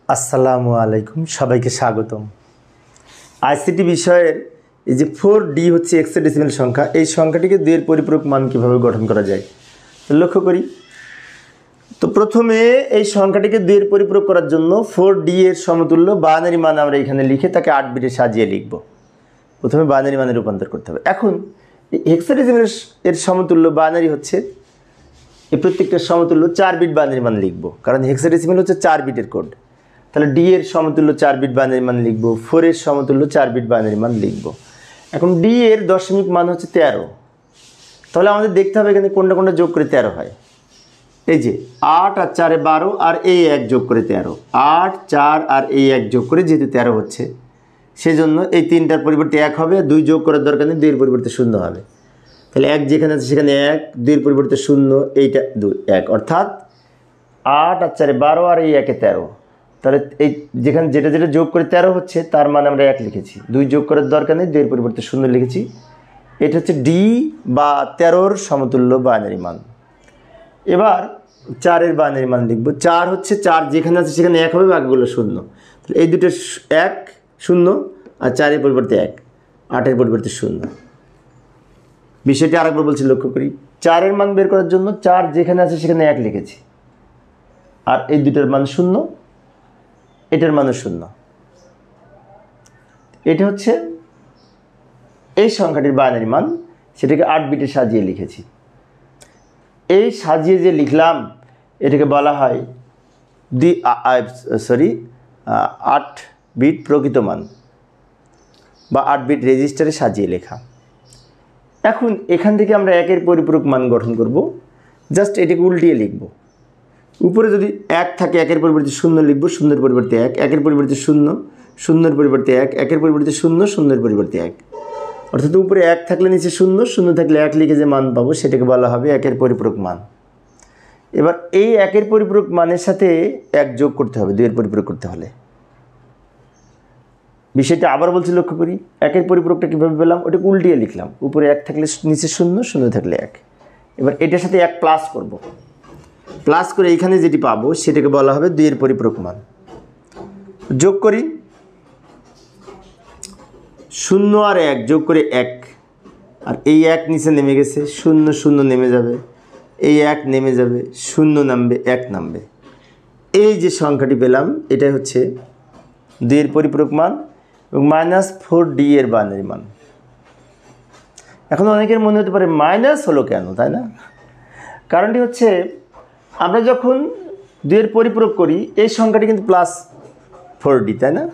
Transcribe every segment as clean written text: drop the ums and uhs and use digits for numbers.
আসসালামু আলাইকুম, সবাইকে স্বাগতম। আইসিটি বিষয়ের এই যে 4D হচ্ছে হেক্সাডেসিমাল সংখ্যা, এই সংখ্যাটিকে 2 এর পরিপূরক মান কীভাবে গঠন করা যায় তো লক্ষ্য করি। তো প্রথমে এই সংখ্যাটিকে 2 এর পরিপূরক করার জন্য 4D এর সমতুল্য বাইনারি মান আমরা এখানে লিখে তাকে 8 বিটে সাজিয়ে লিখব। প্রথমে বাইনারি মানে রূপান্তর করতে হবে। এখন হেক্সাডেসিমাল এর সমতুল্য বাইনারি হচ্ছে এই প্রত্যেকটার সমতুল্য 4 বিট বাইনারি মান লিখব, কারণ হেক্সাডেসিমাল হচ্ছে 4 বিটের কোড। তাহলে ডি এর সমতুল্য 4 বিট বাইনারি মান লিখব, 4 এর সমতুল্য 4 বিট বাইনারি মান লিখব। এখন ডি এর দশমিক মান হচ্ছে 13। তাহলে আমাদের দেখতে হবে এখানে কোনটা কোনটা যোগ করে 13 হয়। এই যে 8 আর 4 12 আর এই 1 যোগ করে 13, 8 4 আর এই 1 যোগ করে যেহেতু 13 হচ্ছে, সেজন্য এই 3টার পরিবর্তে 1 হবে, 2 যোগ করার দরকার নেই, 2 এর পরিবর্তে 0 হবে। তাহলে 1 যেখানে আছে সেখানে 1, 2 এর পরিবর্তে 0, এইটা 2 1, অর্থাৎ 8 আর 4 12 আর এই 1 13। তাহলে এই যেখানে যেটা যেটা যোগ করে 13 হচ্ছে তার মানে আমরা 1 লিখেছি, 2 যোগ করার দরকার নেই, 2 এর পরিবর্তে 0 লিখেছি। এটা হচ্ছে ডি বা 13-র সমতুল্য বাইনারি মান। এবার 4 এর বাইনারি মান লিখব। 4 হচ্ছে 4 যেখানে আছে সেখানে 1 হবে, বাকিগুলো 0। তাহলে এই দুটো 1 0 আর 4 এর পরিবর্তে 1, 8 এর পরিবর্তে 0। বিষয়টি আরেকবার বলছি, লক্ষ্য করি। 4 এর মান বের করার জন্য 4 যেখানে আছে সেখানে 1 লিখেছি, আর এই দুটোর মান 0, এটার মানও 0। এটা হচ্ছে এই সংখ্যাটির বাইনারি মান, সেটাকে 8 বিটে সাজিয়ে লিখেছি। এই সাজিয়ে যে লিখলাম এটাকে বলা হয় 8 বিট প্রকৃত মান বা 8 বিট রেজিস্টারে সাজিয়ে লেখা। এখন এখান থেকে আমরা 1 এর পরিপূরক মান গঠন করব। জাস্ট এটাকে উল্টিয়ে লিখব। উপরে যদি 1 থাকে 1 এর পরিবর্তে 0 লিখব, 0 এর পরিবর্তে 1, 1 এর পরিবর্তে 0, 0 এর পরিবর্তে 1, 1 এর পরিবর্তে 0, 0 এর পরিবর্তে 1। অর্থাৎ উপরে 1 থাকলে নিচে 0, 0 থাকলে 1 লিখে যে মান পাবো সেটাকে বলা হবে 1 এর পরিপূরক মান। এবার এই 1 এর পরিপূরক মানের সাথে 1 যোগ করতে হবে 2 এর পরিপূরক করতে হলে। বিষয়টা আবার বলছি, লক্ষ্য করি। 1 এর পরিপূরকটা কীভাবে পেলাম, ওটাকে উল্টিয়ে লিখলাম। উপরে 1 থাকলে নিচে 0, 0 থাকলে 1। এবার এটার সাথে 1 প্লাস করব। প্লাস করে এইখানে যেটি পাবো সেটাকে বলা হবে 2 এর পরিপূরক মান। যোগ করি, 0 আর 1 যোগ করে 1, আর এই 1 নিচে নেমে গেছে, 0 0 নেমে যাবে, এই 1 নেমে যাবে, 0 নামবে, 1 নামবে। এই যে সংখ্যাটি পেলাম এটাই হচ্ছে 2 এর পরিপূরক মান এবং -4D এর বাইনারি মান। এখন অনেকের মনে হতে পারে মাইনাস হলো কেন, তাই না? কারণটি হচ্ছে আমরা যখন 2 এর পরিপূরক করি এই সংখ্যাটি কিন্তু +4D, তাই না?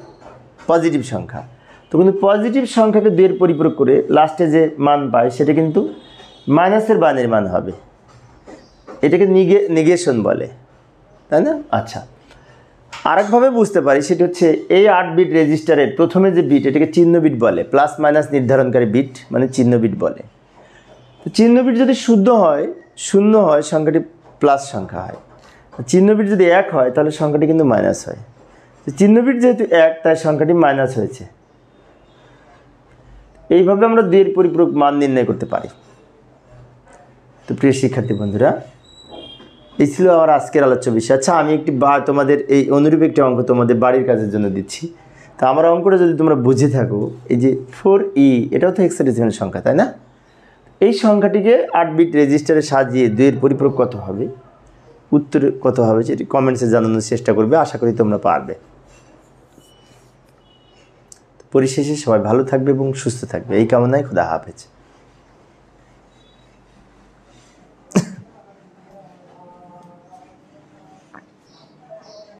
পজিটিভ সংখ্যা। তো কিন্তু পজিটিভ সংখ্যাকে 2 এর পরিপূরক করে লাস্টে যে মান পায় সেটা কিন্তু মাইনাসের বাইনারি মান হবে। এটাকে নেগেশন বলে, তাই না? আচ্ছা, আরেকভাবে বুঝতে পারি, সেটা হচ্ছে এই 8 বিট রেজিস্টারের প্রথমে যে বিট এটাকে চিহ্ন বিট বলে, প্লাস মাইনাস নির্ধারণকারী বিট মানে চিহ্ন বিট বলে। তো চিহ্ন বিট যদি শুদ্ধ হয়, 0 হয়, সংখ্যাটি প্লাস সংখ্যা হয়। চিহ্ন বিট যদি 1 হয় তাহলে সংখ্যাটি কিন্তু মাইনাস হয়। তো চিহ্ন বিট যেহেতু 1 তাই সংখ্যাটি মাইনাস হয়েছে। এইভাবে আমরা 2 এর পরিপূরক মান নির্ণয় করতে পারি। তো প্রিয় শিক্ষার্থী বন্ধুরা, এই ছিল আমার আজকের আলোচ্য বিষয়। আচ্ছা, আমি তোমাদের এই অনুরূপ একটি অঙ্ক তোমাদের বাড়ির কাজের জন্য দিচ্ছি। তো আমার অঙ্কটা যদি তোমরা বুঝে থাকো, এই যে 4E এটাও তো হেক্সাডেসিমাল সংখ্যা, তাই না? এই সংখ্যাটিকে 8 বিট রেজিস্টারে সাজিয়ে 2 এর পরিপূরক কত হবে, উত্তর কত হবে সেটি কমেন্টসে জানানোর চেষ্টা করবে। আশা করি তোমরা পারবে। পরিশেষে সবাই ভালো থাকবে এবং সুস্থ থাকবে এই কামনায় খোদা হাফেজ।